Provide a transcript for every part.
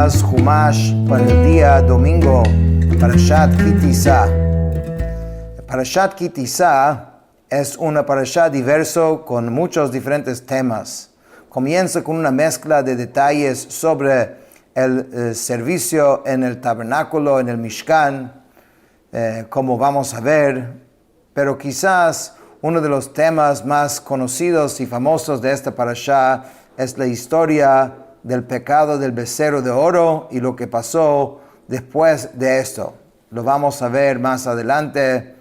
más Humash para el día domingo, Parashat Ki Tisa. Parashat Ki Tisa es una parashat diverso con muchos diferentes temas. Comienza con una mezcla de detalles sobre el servicio en el tabernáculo, en el Mishkan, como vamos a ver, pero quizás uno de los temas más conocidos y famosos de esta parasha es la historia del pecado del becerro de oro y lo que pasó después de esto. Lo vamos a ver más adelante.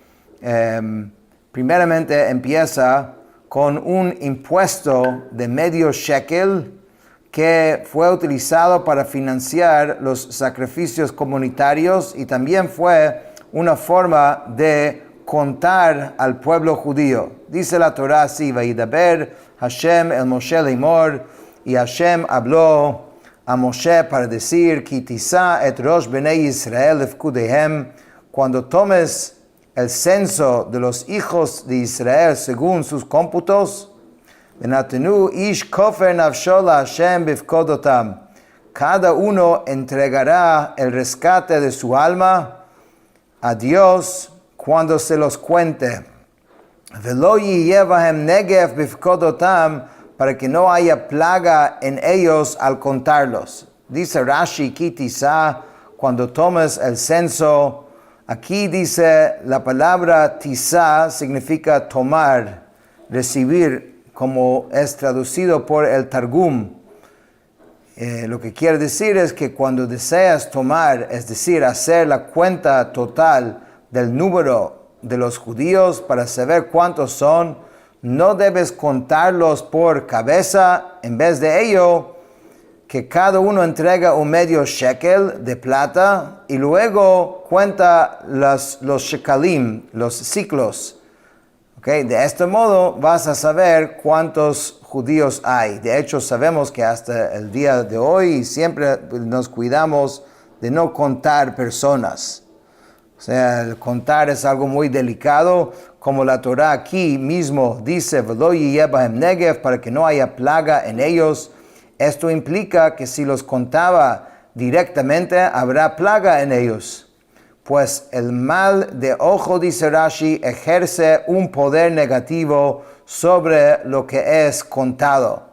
Primeramente empieza con un impuesto de medio shekel que fue utilizado para financiar los sacrificios comunitarios y también fue una forma de contar al pueblo judío. Dice la Torah así: Vaidaber Hashem el Moshe leimor, y Hashem habló a Moshe para decir: Ki tisa et rosh bnei Israel lefkudehem, cuando tomes el censo de los hijos de Israel según sus cómputos, venatenu ish kofer nafsho la Hashem bifkodotam, cada uno entregará el rescate de su alma a Dios cuando se los cuente. Velo yiyevahem negev bifkodotam, para que no haya plaga en ellos al contarlos. Dice Rashi, Ki tisa, cuando tomes el censo. Aquí dice la palabra tisa significa tomar, recibir, como es traducido por el Targum. Lo que quiere decir es que cuando deseas tomar, es decir, hacer la cuenta total del número de los judíos para saber cuántos son, no debes contarlos por cabeza. En vez de ello, que cada uno entrega un medio shekel de plata y luego cuenta los shekalim, los ciclos. ¿Okay? De este modo vas a saber cuántos judíos hay. De hecho, sabemos que hasta el día de hoy siempre nos cuidamos de no contar personas. O sea, el contar es algo muy delicado, como la Torah aquí mismo dice, Velo yiyebahem negev, para que no haya plaga en ellos. Esto implica que si los contaba directamente, habrá plaga en ellos. Pues el mal de ojo, dice Rashi, ejerce un poder negativo sobre lo que es contado.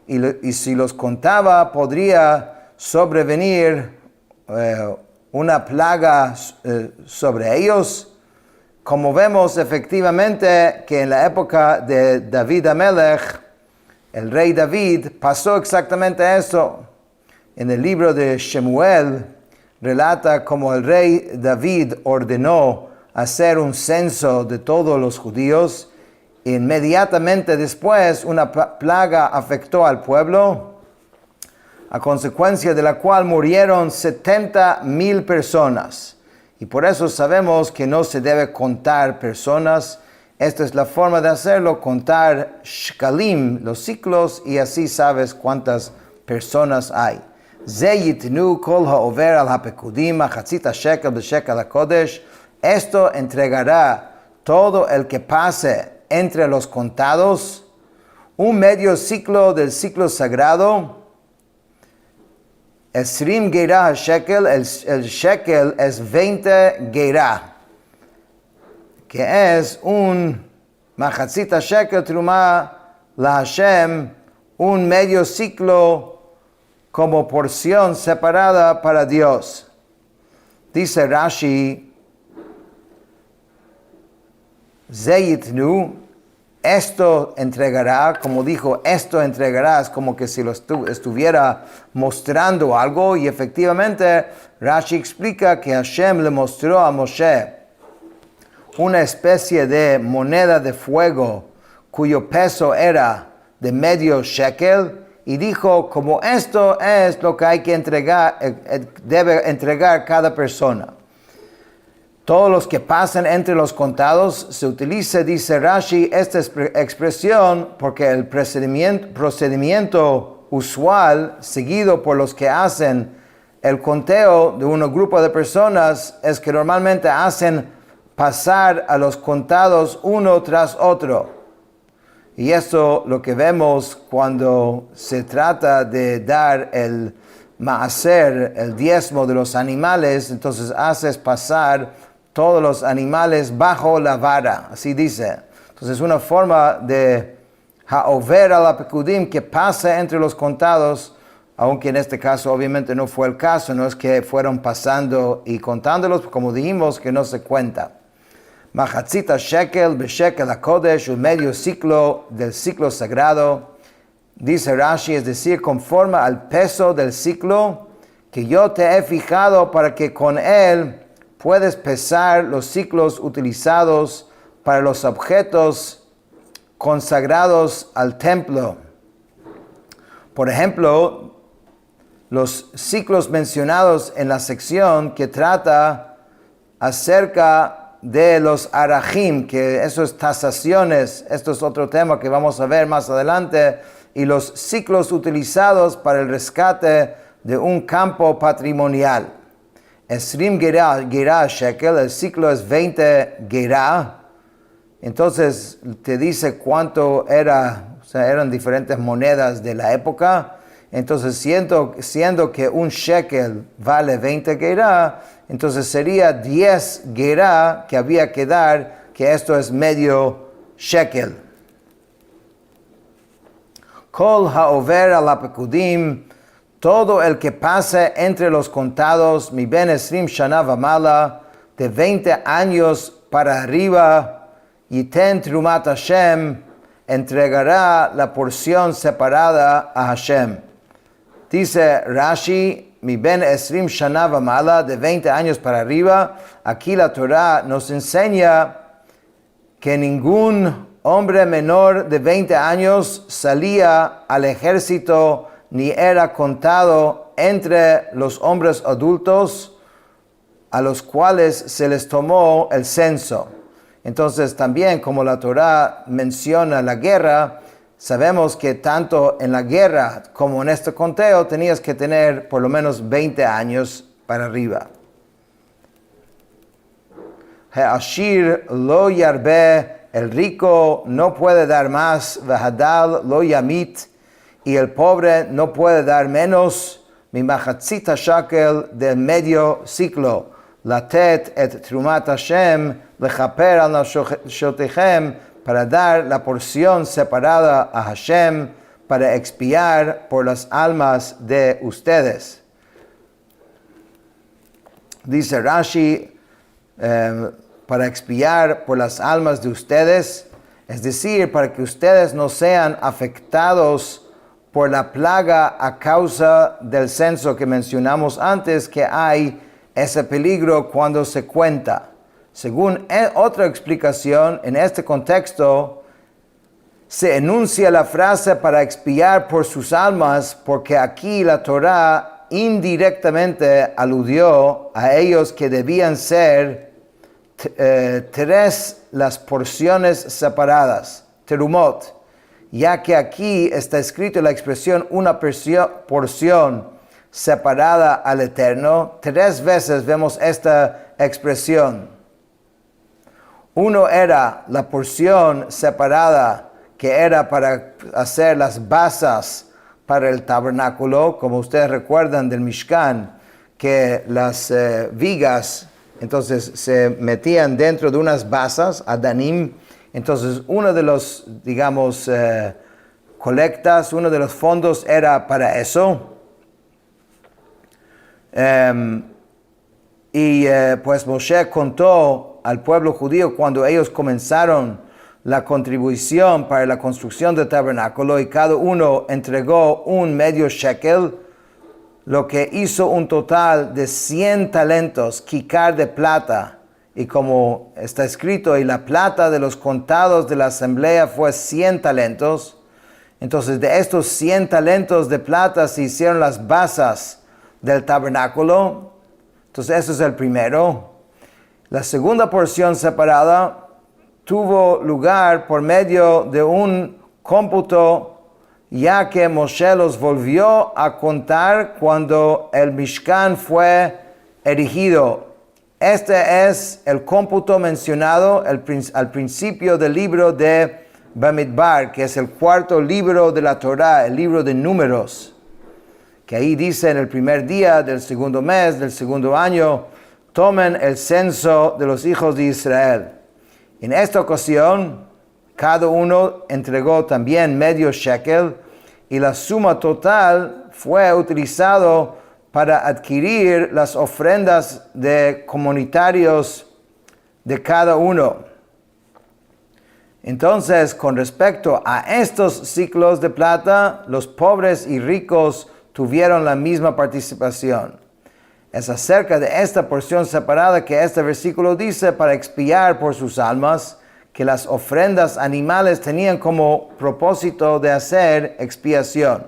Y si los contaba, podría sobrevenir una plaga sobre ellos, como vemos efectivamente que en la época de David Amelech, el rey David, pasó exactamente eso. En el libro de Shemuel relata cómo el rey David ordenó hacer un censo de todos los judíos. Inmediatamente después una plaga afectó al pueblo, a consecuencia de la cual murieron 70,000 personas. Y por eso sabemos que no se debe contar personas. Esta es la forma de hacerlo, contar shkalim, los ciclos, y así sabes cuántas personas hay. Ze yitnu kol ha'over al ha'pekudim hachatzit shekel b'shekel hakodesh. Esto entregará todo el que pase entre los contados un medio ciclo del ciclo sagrado. Esrim geirah shekel, el shekel es 20 geirah, que es un machatzita shekel truma la Hashem, un medio ciclo como porción separada para Dios. Dice Rashi, Zeyitnu, esto entregará, como dijo, esto entregarás, como que si lo estuviera mostrando algo, y efectivamente Rashi explica que Hashem le mostró a Moshe una especie de moneda de fuego cuyo peso era de medio shekel, y dijo, como esto es lo que hay que entregar, debe entregar cada persona. Todos los que pasan entre los contados, se utiliza, dice Rashi, esta expresión porque el procedimiento usual seguido por los que hacen el conteo de un grupo de personas es que normalmente hacen pasar a los contados uno tras otro. Y eso lo que vemos cuando se trata de dar el maaser, el diezmo de los animales, entonces haces pasar todos los animales bajo la vara, así dice. Entonces es una forma de haover al apekudim, que pasa entre los contados, aunque en este caso obviamente no fue el caso, no es que fueron pasando y contándolos, como dijimos, que no se cuenta. Machatzita shekel beshekel hakodesh, un medio ciclo del ciclo sagrado, dice Rashi, es decir, conforme al peso del ciclo que yo te he fijado, para que con él puedes pesar los ciclos utilizados para los objetos consagrados al templo. Por ejemplo, los ciclos mencionados en la sección que trata acerca de los arajim, que eso es tasaciones, esto es otro tema que vamos a ver más adelante, y los ciclos utilizados para el rescate de un campo patrimonial. Esrim gerá shekel, el ciclo es 20 gerá, entonces te dice cuánto era, o sea, eran diferentes monedas de la época. Entonces, siendo que un shekel vale 20 gerá, entonces sería 10 gerá que había que dar, que esto es medio shekel. Kol haover al apekudim, todo el que pase entre los contados, mi ben esrim shana vamala, de 20 años para arriba, yiten trumat Hashem, entregará la porción separada a Hashem. Dice Rashi, mi ben esrim shana vamala, de 20 años para arriba. Aquí la Torah nos enseña que ningún hombre menor de 20 años salía al ejército ni era contado entre los hombres adultos a los cuales se les tomó el censo. Entonces también, como la Torah menciona la guerra, sabemos que tanto en la guerra como en este conteo tenías que tener por lo menos 20 años para arriba. Ha'ashir lo yarbe, el rico no puede dar más, v'hadal lo yamit, y el pobre no puede dar menos, mi machatzita shakel, del medio ciclo, latet et trumat Hashem, lechaper al nafshotechem, para dar la porción separada a Hashem, para expiar por las almas de ustedes. Dice Rashi, para expiar por las almas de ustedes, es decir, para que ustedes no sean afectados por la plaga a causa del censo que mencionamos antes, que hay ese peligro cuando se cuenta. Según otra explicación, en este contexto se enuncia la frase para expiar por sus almas, porque aquí la Torah indirectamente aludió a ellos que debían ser 3 las porciones separadas, terumot, ya que aquí está escrito la expresión una porción separada al Eterno. 3 veces vemos esta expresión. Uno era la porción separada que era para hacer las basas para el tabernáculo, como ustedes recuerdan del Mishkan, que las vigas entonces se metían dentro de unas basas, adanim. Entonces uno de los, digamos, colectas, uno de los fondos era para eso. Pues Moshe contó al pueblo judío cuando ellos comenzaron la contribución para la construcción del tabernáculo, y cada uno entregó un medio shekel, lo que hizo un total de 100 talentos, kikar de plata. Y como está escrito, y la plata de los contados de la asamblea fue 100 talentos. Entonces de estos 100 talentos de plata se hicieron las basas del tabernáculo. Entonces eso es el primero. La segunda porción separada tuvo lugar por medio de un cómputo, ya que Moshe los volvió a contar cuando el Mishkan fue erigido. Este es el cómputo mencionado al principio del libro de Bamidbar, que es el 4º libro de la Torah, el libro de Números, que ahí dice en el primer día del segundo mes del segundo año, tomen el censo de los hijos de Israel. En esta ocasión, cada uno entregó también medio shekel y la suma total fue utilizado para adquirir las ofrendas de comunitarios de cada uno. Entonces, con respecto a estos ciclos de plata, los pobres y ricos tuvieron la misma participación. Es acerca de esta porción separada que este versículo dice para expiar por sus almas, que las ofrendas animales tenían como propósito de hacer expiación.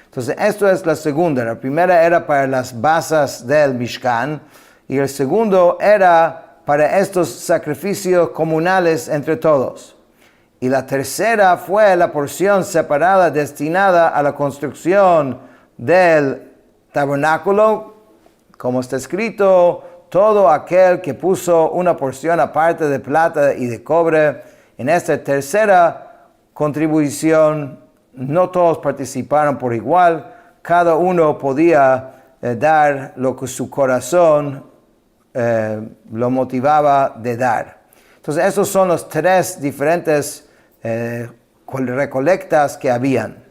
Entonces, esto es la segunda. La primera era para las basas del Mishkan y el segundo era para estos sacrificios comunales entre todos. Y la tercera fue la porción separada destinada a la construcción del tabernáculo, como está escrito, todo aquel que puso una porción aparte de plata y de cobre. En esta tercera contribución, no todos participaron por igual, cada uno podía dar lo que su corazón lo motivaba de dar. Entonces, esos son los tres diferentes recolectas que habían.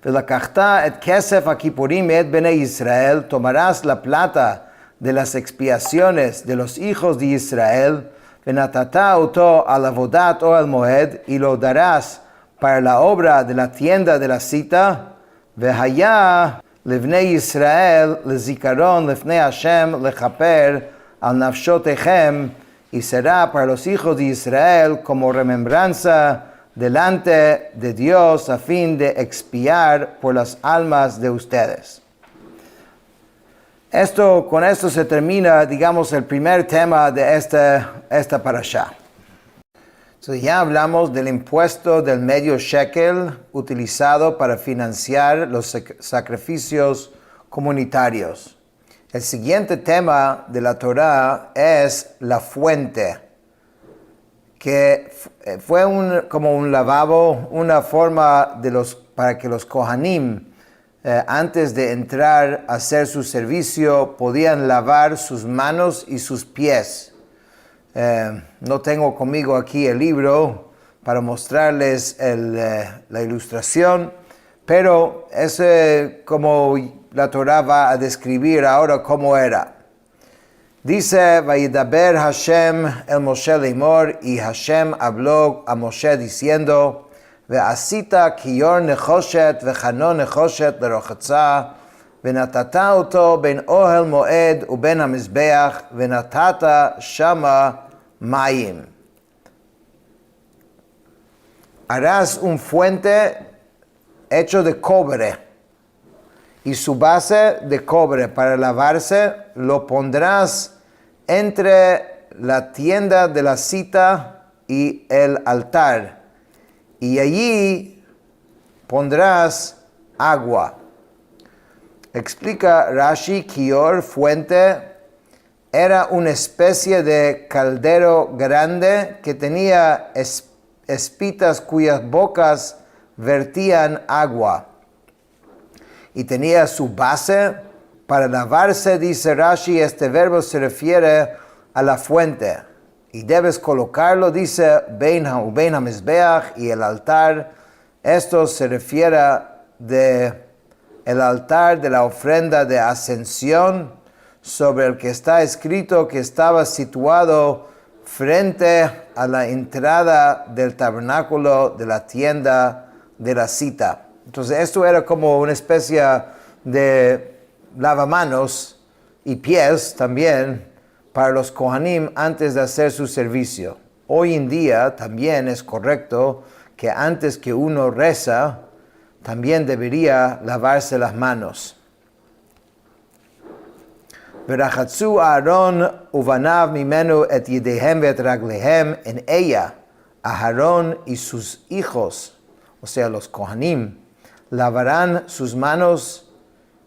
Velakachta et kesef akipurim et bnei Israel, tomarás la plata de las expiaciones de los hijos de Israel, venatata oto al avodat o al moed, y lo darás para la obra de la tienda de la cita, vehaya levnei Israel lezikaron lefnei Hashem lechaper al nafshotechem, y será para los hijos de Israel como remembranza delante de Dios a fin de expiar por las almas de ustedes. Con esto se termina, digamos, el primer tema de esta parashá. Entonces ya hablamos del impuesto del medio shekel utilizado para financiar los sacrificios comunitarios. El siguiente tema de la Torá es la fuente, que fue como un lavabo, una forma para que los Kohanim, antes de entrar a hacer su servicio, podían lavar sus manos y sus pies. No tengo conmigo aquí el libro para mostrarles la ilustración, pero es como la Torá va a describir ahora cómo era. Dice, Vayidaber Hashem el Moshe Leimor, y Hashem habló a Moshe diciendo, Ve'asita kiyor nechoshet vechanon nechoshet lerochatza, venatata oto ben ohel moed uben hamizbeach, venatata shama mayim. Harás un fuente hecho de cobre, y su base de cobre para lavarse lo pondrás entre la tienda de la cita y el altar, y allí pondrás agua. Explica Rashi, kior, fuente, era una especie de caldero grande que tenía espitas cuyas bocas vertían agua. Y tenía su base para lavarse, dice Rashi, este verbo se refiere a la fuente. Y debes colocarlo, dice, bein hamizbeach, y el altar. Esto se refiere el altar de la ofrenda de ascensión, sobre el que está escrito que estaba situado frente a la entrada del tabernáculo de la tienda de la cita. Entonces esto era como una especie de lavamanos y pies también para los Kohanim antes de hacer su servicio. Hoy en día también es correcto que antes que uno reza, también debería lavarse las manos. Verachatzu Aaron uvanav mimenu et yedehem vet raglehem, en ella Aarón y sus hijos, o sea los Kohanim, lavarán sus manos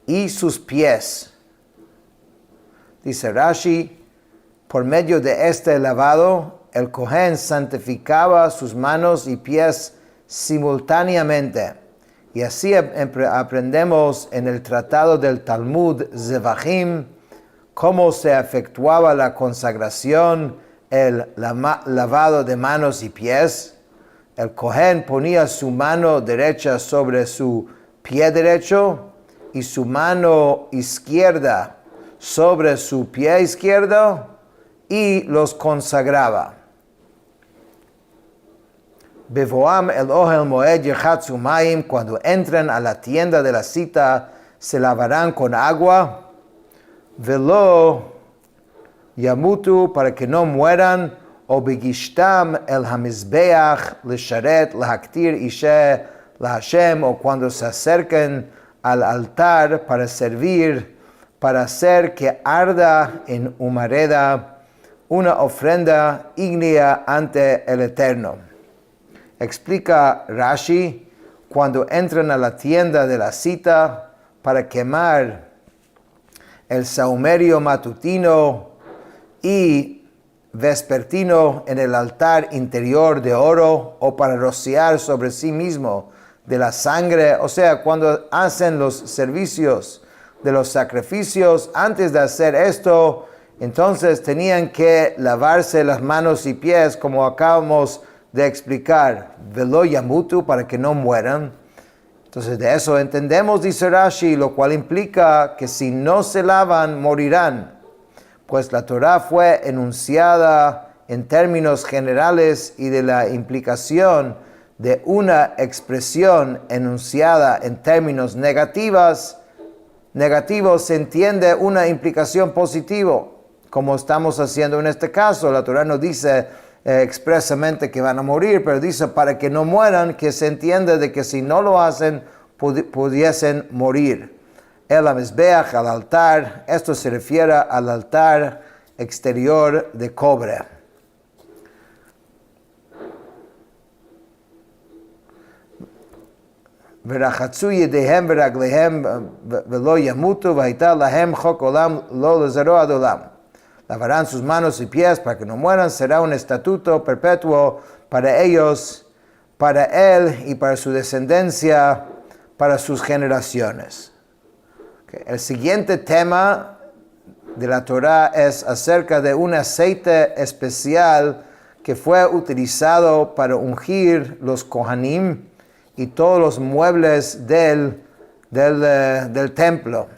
y sus pies. Dice Rashi, por medio de este lavado, el Kohen santificaba sus manos y pies simultáneamente, Y así aprendemos en el tratado del Talmud Zevachim cómo se efectuaba la consagración, el lavado de manos y pies. El Cohen ponía su mano derecha sobre su pie derecho y su mano izquierda sobre su pie izquierdo y los consagraba. Bevoam el ohel moed yechatzu mayim, cuando entren a la tienda de la cita, se lavarán con agua. Velo yamutu, para que no mueran. O begishtam el hamizbeach lesharet lahaktir ishe lahashem, o cuando se acerquen al altar para servir, para hacer que arda en humareda una ofrenda ígnea ante el Eterno. Explica Rashi, cuando entran a la tienda de la cita para quemar el sahumerio matutino y vespertino en el altar interior de oro, o para rociar sobre sí mismo de la sangre, o sea, cuando hacen los servicios de los sacrificios, antes de hacer esto, entonces tenían que lavarse las manos y pies, como acabamos de explicar, velo yamutu, para que no mueran. Entonces de eso entendemos, dice Rashi, lo cual implica que si no se lavan, morirán. Pues la Torah fue enunciada en términos generales y de la implicación de una expresión enunciada en términos negativos se entiende una implicación positiva, como estamos haciendo en este caso. La Torah no dice expresamente que van a morir, pero dice para que no mueran, que se entiende de que si no lo hacen, pudiesen morir. El hamizbeach, al altar, esto se refiere al altar exterior de cobre. Verachatzu yedehem veraglehem velo yamutu v'haita lahem chok olam lo lezaro ad olam. Lavarán sus manos y pies para que no mueran, será un estatuto perpetuo para ellos, para él y para su descendencia, para sus generaciones. Okay. El siguiente tema de la Torah es acerca de un aceite especial que fue utilizado para ungir los Kohanim y todos los muebles del templo.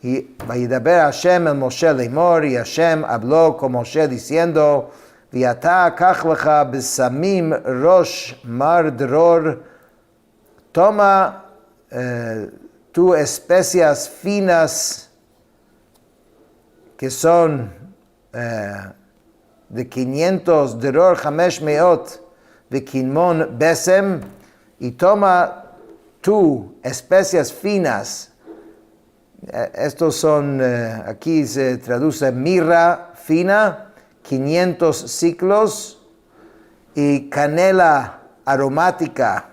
Y Vayidaber Hashem el Moshe leimor, y Hashem habló con Moshe diciendo, Viata kach lecha besamim rosh mar dror, toma tu especias finas que son de 500 dror hamesh meot vekinmon besem, y toma tu especias finas. Estos son, aquí se traduce mirra fina, 500 ciclos, y canela aromática,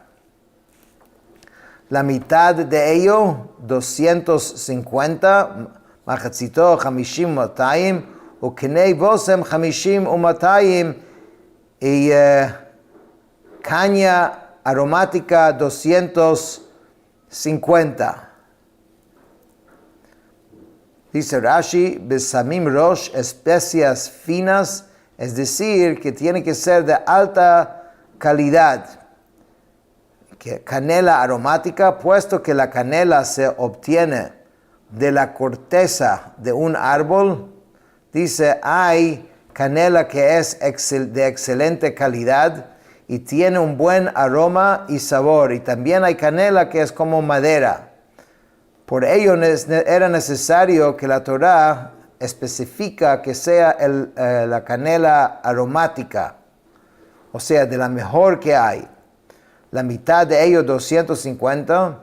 la mitad de ello, 250, machatzito, 50 200, o kenei bosem 50 200, y caña aromática 250. Dice Rashi, besamim rosh, especias finas, es decir, que tiene que ser de alta calidad. Que canela aromática, puesto que la canela se obtiene de la corteza de un árbol, dice, hay canela que es de excelente calidad y tiene un buen aroma y sabor, y también hay canela que es como madera. Por ello era necesario que la Torah especifica que sea la canela aromática, o sea, de la mejor que hay. La mitad de ello, 250.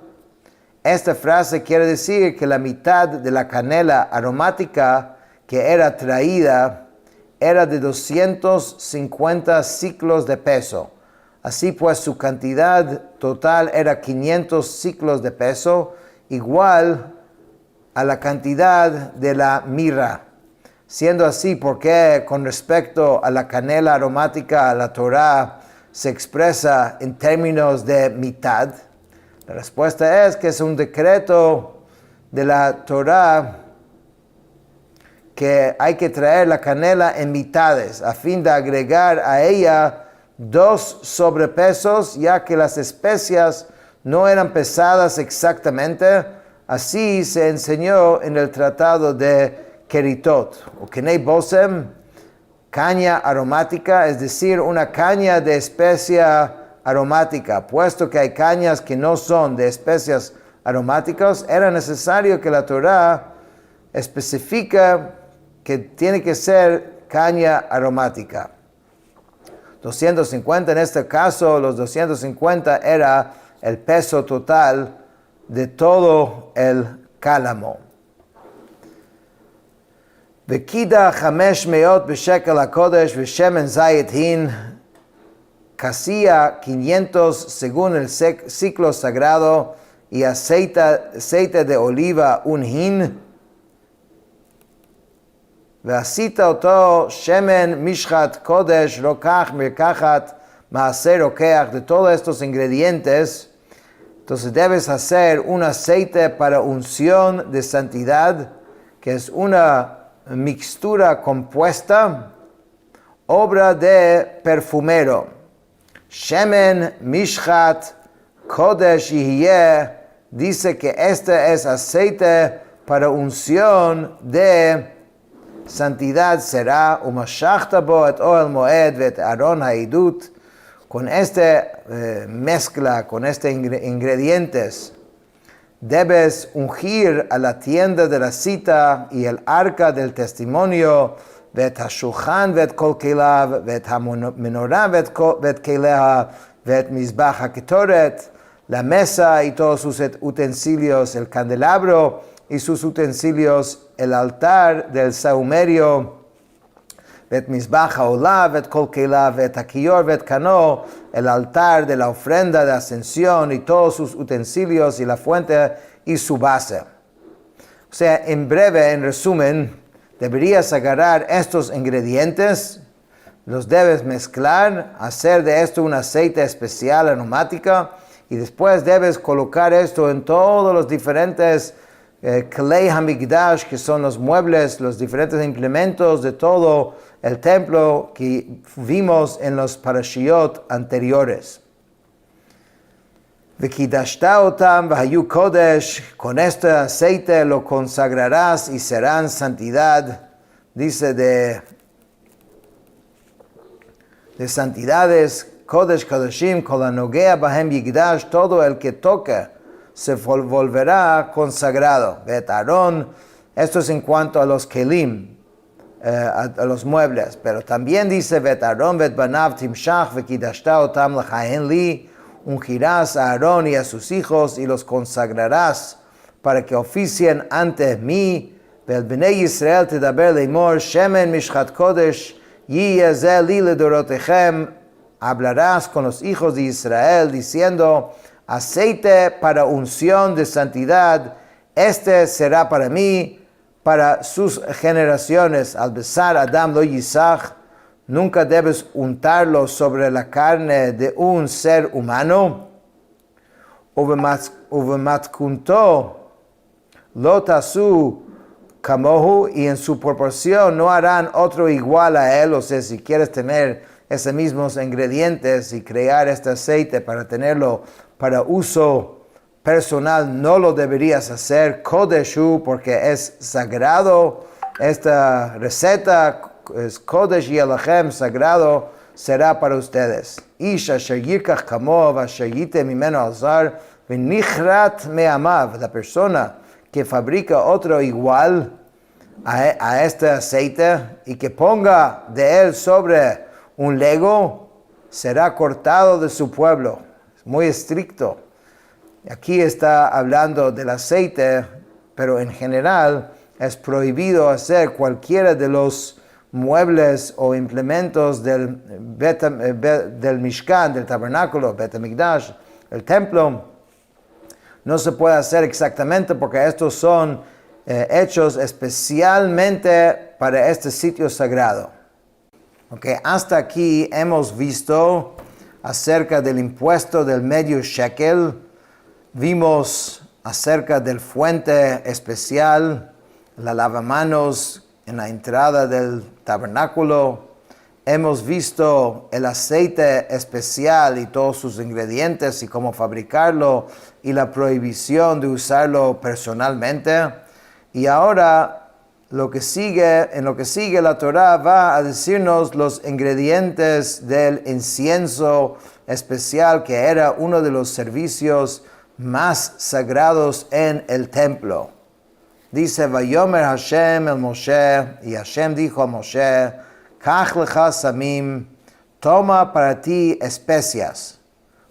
Esta frase quiere decir que la mitad de la canela aromática que era traída era de 250 ciclos de peso. Así pues, su cantidad total era 500 ciclos de peso, igual a la cantidad de la mirra. Siendo así, porque con respecto a la canela aromática, la Torah se expresa en términos de mitad. La respuesta es que es un decreto de la Torah que hay que traer la canela en mitades a fin de agregar a ella 2 sobrepesos, ya que las especias no eran pesadas exactamente. Así se enseñó en el tratado de Keritot. O Kenei Bosem, caña aromática, es decir, una caña de especia aromática. Puesto que hay cañas que no son de especias aromáticas, era necesario que la Torah especifica que tiene que ser caña aromática. 250 en este caso, los 250 era el peso total de todo el cálamo. Vekida 500 beshekel hakodesh veshemen zayit hin, casilla 500 según el ciclo sagrado, y aceite de oliva 1 hin. Ve'asita oto shemen mishchat kodesh rokach merkachat maaser rokeach. De todos estos ingredientes, entonces debes hacer un aceite para unción de santidad, que es una mixtura compuesta, obra de perfumero. Shemen mishchat kodesh yihye, dice que este es aceite para unción de santidad será. Umashachta bo et oel moed vet aron haidut. Con esta mezcla, con estos ingredientes, debes ungir a la tienda de la cita y el arca del testimonio, vet hashulchan vet kol kelav, vet hamenorah vet keleha, vet mizbach haketoret, la mesa y todos sus utensilios, el candelabro y sus utensilios, el altar del sahumerio, vet mizbach haolah, vet kol kelav, vet hakiyor, vet kano, el altar de la ofrenda de ascensión y todos sus utensilios, y la fuente y su base. O sea, en breve, en resumen, deberías agarrar estos ingredientes, los debes mezclar, hacer de esto un aceite especial aromática, y después debes colocar esto en todos los diferentes Klei Hamikdash, que son los muebles, los diferentes implementos de todo el templo que vimos en los parashiot anteriores. V'kidashta otam v'hayu kodesh, con este aceite lo consagrarás y serán santidad. Dice de santidades, kodesh kodeshim kol hanogea bahem yigdash, todo el que toca se volverá consagrado. Bet Aarón, esto es en cuanto a los kelim, a los muebles, pero también dice Bet Aarón bet banav timshach v'kidashta otam lechahen li, ungirás a Aarón y a sus hijos y los consagrarás para que oficien ante mí. Vel bnei Yisrael tedaber leimor shemen mishchat kodesh yiyeh zeh li ledorotechem, hablarás con los hijos de Israel diciendo: aceite para unción de santidad, este será para mí, para sus generaciones. Al besar Adam lo yisach, nunca debes untarlo sobre la carne de un ser humano. Uvematkunto lo tasu kamohu, y en su proporción no harán otro igual a él. O sea, si quieres tener esos mismos ingredientes y crear este aceite para tenerlo para uso personal, no lo deberías hacer. Kodeshu, porque es sagrado. Esta receta es Kodesh Yelachem, sagrado será para ustedes. Ish asher yikach kamo v'asher yite mimeno alzar v'nichrat me'amav, la persona que fabrica otro igual a este aceite y que ponga de él sobre un lego, será cortado de su pueblo. Es muy estricto. Aquí está hablando del aceite, pero en general es prohibido hacer cualquiera de los muebles o implementos del Mishkan, del tabernáculo, Bet HaMikdash, el templo. No se puede hacer exactamente porque estos son hechos especialmente para este sitio sagrado. Okay, hasta aquí hemos visto acerca del impuesto del medio shekel, Vimos acerca del fuente especial, la lavamanos en la entrada del tabernáculo. Hemos visto el aceite especial y todos sus ingredientes y cómo fabricarlo y la prohibición de usarlo personalmente. Y ahora en lo que sigue la Torá va a decirnos los ingredientes del incienso especial, que era uno de los servicios más sagrados en el templo. Dice, Vayomer Hashem el Moshe, y Hashem dijo a Moshe, Kach lecha samim, toma para ti especias.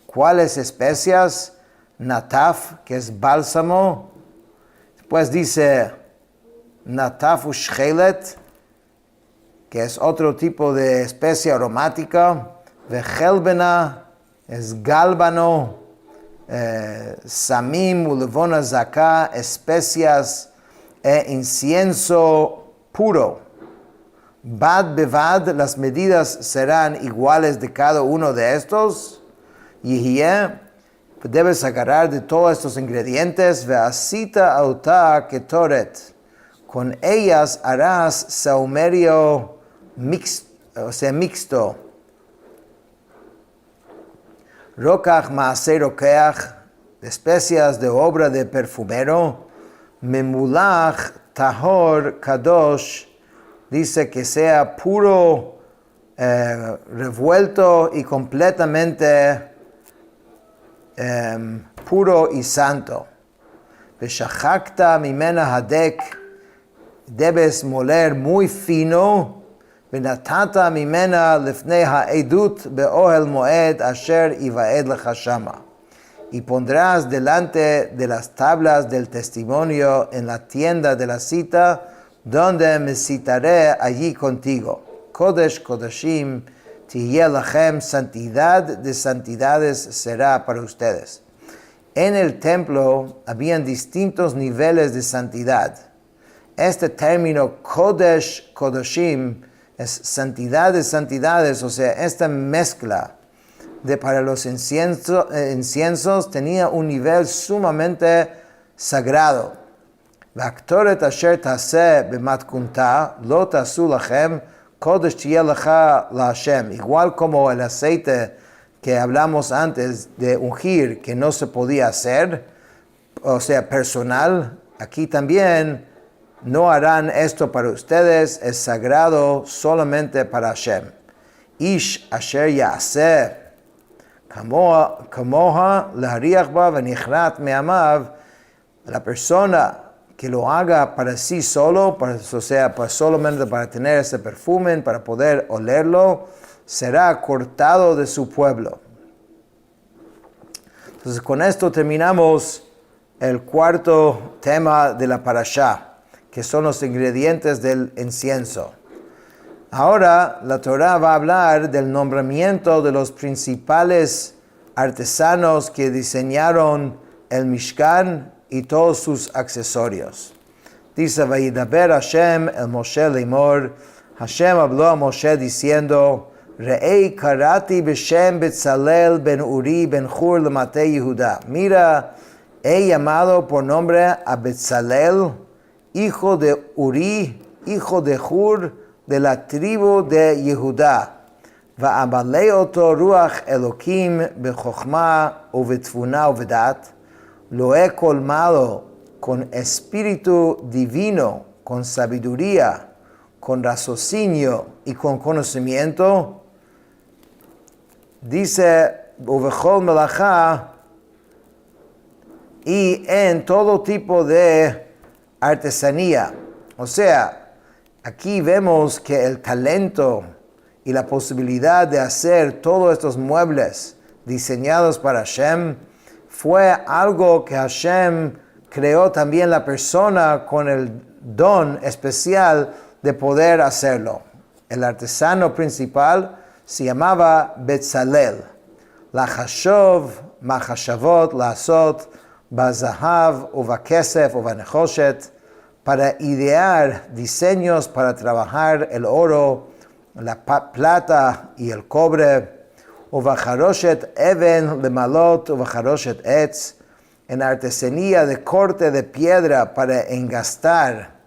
¿Cuáles especias? Nataf, que es bálsamo. Después dice, Nataf ushchelet, que es otro tipo de especia aromática. Vechelbena, es gálbano. Samim ulevona zaká, especias e incienso puro. Bad bevad, las medidas serán iguales de cada uno de estos. Yihye, debes agarrar de todos estos ingredientes. Veasita auta ketoret, con ellas harás saumerio mixto. Rokach maasei rokeach, especias de obra de perfumero. Memulach tahor kadosh, dice que sea puro, revuelto y completamente puro y santo. Veshachakta mimena hadek, debes moler muy fino. Venatata mimena lefnei ha'edut be'ohel moed asher ivaed lecha shama. Y pondrás delante de las tablas del testimonio en la tienda de la cita, donde me citaré allí contigo. Kodesh Kodashim tihye lachem, santidad de santidades será para ustedes. En el templo habían distintos niveles de santidad. Este término Kodesh Kodashim es santidad de santidades, o sea, esta mezcla para los inciensos tenía un nivel sumamente sagrado. V'aktoret asher taseh b'matkunta lo tasu lachem kodesh tiyeh lecha la'Hashem. Igual como el aceite que hablamos antes de ungir, que no se podía hacer, o sea, personal, aquí también no harán esto para ustedes, es sagrado solamente para Hashem. Ish asher ya'aseh kamoha lahariach ba v'nichrat me'amav, la persona que lo haga para sí solo, o sea, solamente para tener ese perfume, para poder olerlo, será cortado de su pueblo. Entonces, con esto terminamos el cuarto tema de la parashá, que son los ingredientes del incienso. Ahora la Torá va a hablar del nombramiento de los principales artesanos que diseñaron el Mishkan y todos sus accesorios. Dice, Vayidaber Hashem el Moshe lemor, Hashem habló a Moshe diciendo, Re'ei karati b'shem Betzalel ben Uri ben Hur lemate Yehuda. Mira, he llamado por nombre a Betzalel, hijo de Uri, hijo de Hur, de la tribu de Yehudá. Va'amalei oto ruach Elokim bechokhma uvetfuna uvedat. Lo he colmado con espíritu divino, con sabiduría, con raciocinio y con conocimiento. Dice, uvechol melachá, y en todo tipo de artesanía. O sea, aquí vemos que el talento y la posibilidad de hacer todos estos muebles diseñados para Hashem fue algo que Hashem creó también la persona con el don especial de poder hacerlo. El artesano principal se llamaba Betzalel. La Hashov, Mahashavot, la Asot, Bazahav, Uvakesef, Uvanechoshet, para idear diseños para trabajar el oro, la plata y el cobre, Uvajaroshet Even, Lemalot, Uvajaroshet Etz, en artesanía de corte de piedra para engastar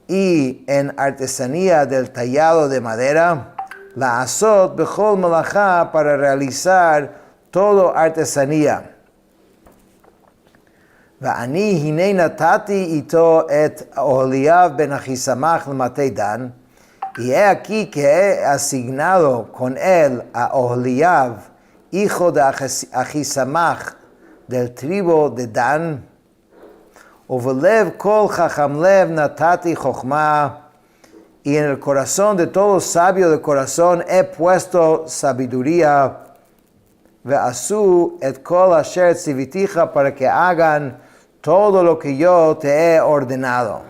y en artesanía del tallado de madera, la azot bechol melachá para realizar todo artesanía. Va'ani hinei natati ito et Oholiav ben Ahisamach l'matei Dan, y he aquí que he asignado con él a Oholiav, hijo de Ahisamach, del tribu de Dan, Uvelev kol chachamlev natati chochma, y en el corazón de todo sabio de corazón he puesto sabiduría, ve'asu et kol asher tziviticha, para que hagan todo lo que yo te he ordenado.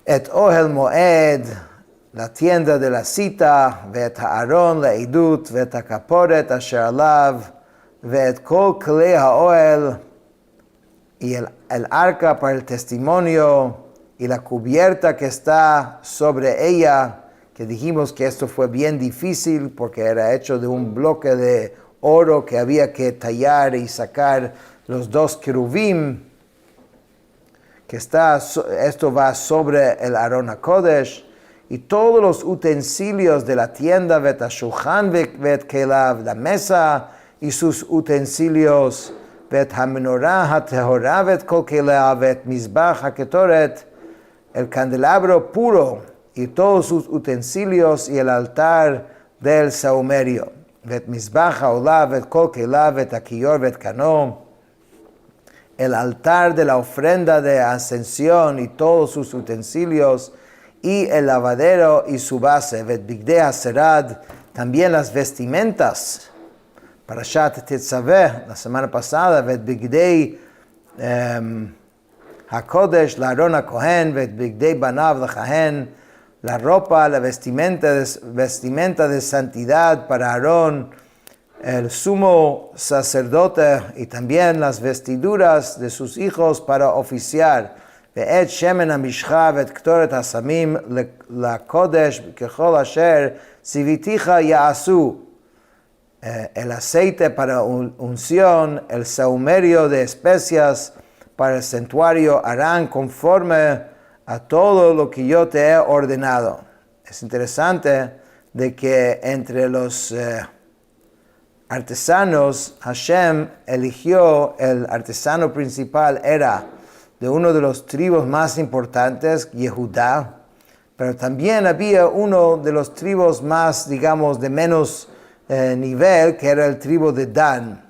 Et ohel moed, la tienda de la cita, ve'et ha'aron le'idut, ve'et ha'kaporet asher alav, ve'et kol klei ha'ohel, y el arca para el testimonio, y la cubierta que está sobre ella, que dijimos que esto fue bien difícil porque era hecho de un bloque de oro que había que tallar y sacar los dos querubim, que esto va sobre el Aron HaKodesh, y todos los utensilios de la tienda, vet hashulchan vet kelav, la mesa y sus utensilios, vet hamenorah hatehorah vet kol kelav, vet mizbach haketoret, el candelabro puro y todos sus utensilios, y el altar del sahumerio, vet mizbach haolav vet kol kelav, vet akiyor vet kano, el altar de la ofrenda de ascensión y todos sus utensilios, y el lavadero y su base, vet bigdei haserad, también las vestimentas. Parashat Tetzaveh, la semana pasada, vet bigdei HaKodesh, la Aron HaKohen, vet bigdei banav lechahen, la ropa, la vestimenta de santidad para Aarón, el sumo sacerdote, y también las vestiduras de sus hijos para oficiar. Ve'et shemen hamishcha ve'et ktoret hasamim lakodesh kechol asher tziviticha ya'asu. El aceite para unción, el sahumerio de especias para el santuario harán conforme a todo lo que yo te he ordenado. Es interesante de que entre los artesanos, Hashem eligió, el artesano principal era de uno de los tribus más importantes, Yehudá, pero también había uno de los tribus más, digamos, de menos nivel, que era el tribu de Dan,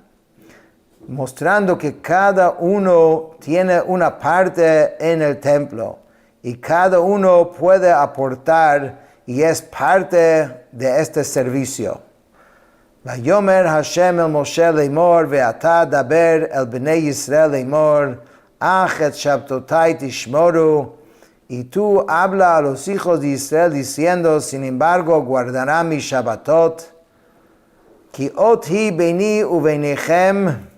mostrando que cada uno tiene una parte en el templo y cada uno puede aportar y es parte de este servicio. Vayomer Hashem el Moshe leimor, ve'ata daber el Bnei Yisrael leimor, ach et shabtotai tishmoru, y tú habla a los hijos de Israel diciendo, sin embargo, guardará mi Shabbatot, ki ot hi beini u beinichem,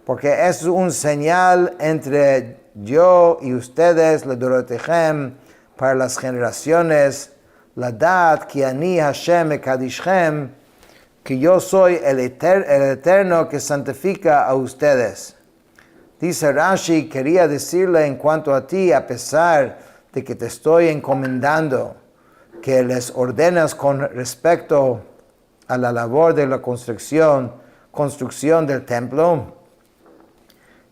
porque es un señal entre yo y ustedes, le dorotechem, para las generaciones, la dat ki ani Hashem ekadishchem, que yo soy el Eterno que santifica a ustedes. Dice Rashi, quería decirle en cuanto a ti, a pesar de que te estoy encomendando, que les ordenas con respecto a la labor de la construcción del templo,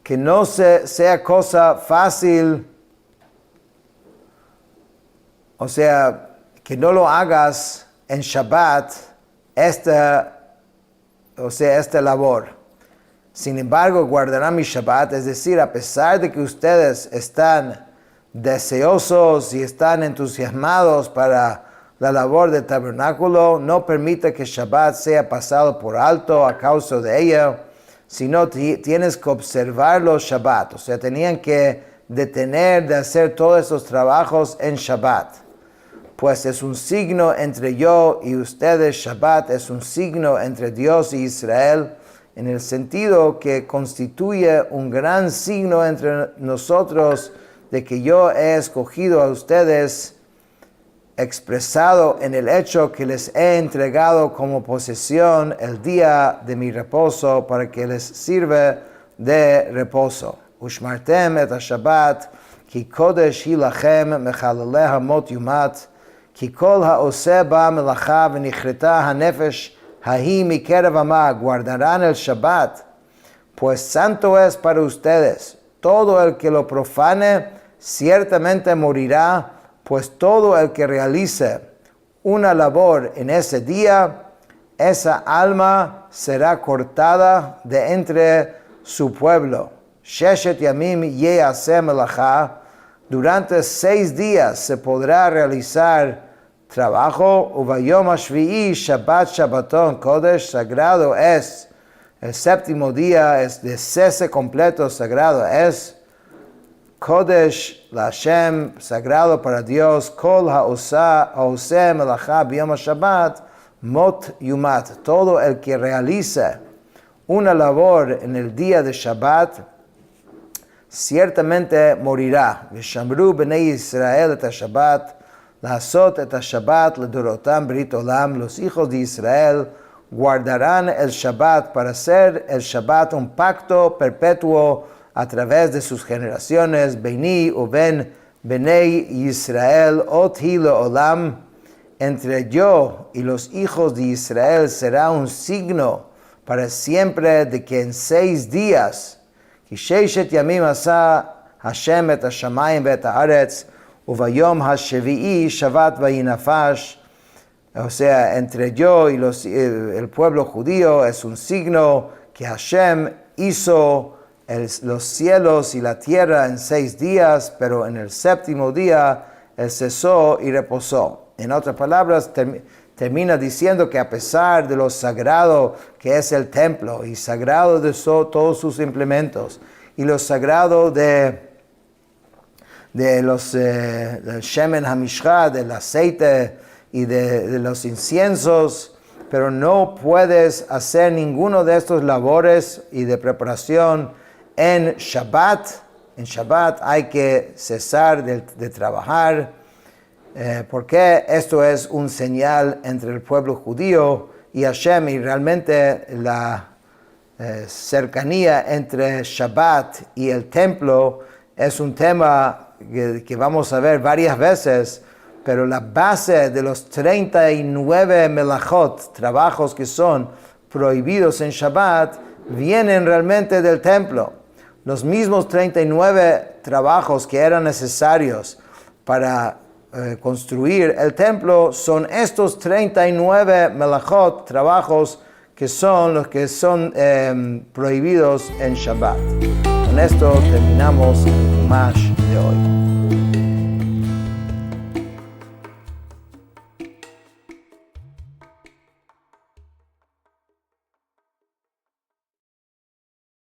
que no sea cosa fácil, o sea, que no lo hagas en Shabbat, esta labor. Sin embargo, guardarán mi Shabbat, es decir, a pesar de que ustedes están deseosos y están entusiasmados para la labor del tabernáculo, no permita que Shabbat sea pasado por alto a causa de ella, sino tienes que observar los Shabbat. O sea, tenían que detener de hacer todos esos trabajos en Shabbat. Pues es un signo entre yo y ustedes. Shabbat es un signo entre Dios y Israel, en el sentido que constituye un gran signo entre nosotros de que yo he escogido a ustedes, expresado en el hecho que les he entregado como posesión el día de mi reposo para que les sirva de reposo. Ushmartem et ha-Shabbat, ki kodesh hi lachem mechaleleh mot yumat, כי כל העושה בה מלאכה ונכרתה הנפש ההיא מקרב עמה, guardarán el Shabbat, pues santo es para ustedes. Todo el que lo profane ciertamente morirá, pues todo el que realice una labor en ese día, esa alma será cortada de entre su pueblo. Sheshet yamim yeaseh melacha. Durante 6 días se podrá realizar trabajo. Uvayom hashvi'i Shabbat Shabbaton Kodesh, sagrado es. El 7º día es de cese completo, sagrado es. Kodesh la Hashem, sagrado para Dios. Kol ha'oseh melacha b'yom Shabbat mot yumat. Todo el que realice una labor en el día de Shabbat ciertamente morirá. V'shamru b'nei Israel et ha-Shabbat, la'asot et ha-Shabbat ledorotam brit olam. Los hijos de Israel guardarán el Shabbat para hacer el Shabbat un pacto perpetuo a través de sus generaciones. Beini uben b'nei Israel ot hi le'olam. Entre yo y los hijos de Israel será un signo para siempre de que en 6 días כי 6 ימים עשה השם את השמיים ואת הארץ, וביום השביעי שבת ויהי נפש. O sea, entre yo y el pueblo judío es un signo que Hashem hizo los cielos y la tierra en 6 días, pero en el 7º día él cesó y reposó. En otras palabras, termina diciendo que a pesar de lo sagrado que es el templo y sagrado de todos sus implementos y lo sagrado del shemen hamishcha, del aceite y de los inciensos, pero no puedes hacer ninguno de estos labores y de preparación en Shabbat. En Shabbat hay que cesar de trabajar, porque esto es un señal entre el pueblo judío y Hashem, y realmente la cercanía entre Shabbat y el templo es un tema que vamos a ver varias veces, pero la base de los 39 melachot, trabajos que son prohibidos en Shabbat, vienen realmente del templo. Los mismos 39 trabajos que eran necesarios para construir el templo son estos 39 melachot, trabajos que son los que son prohibidos en Shabbat. Con esto terminamos el Chumash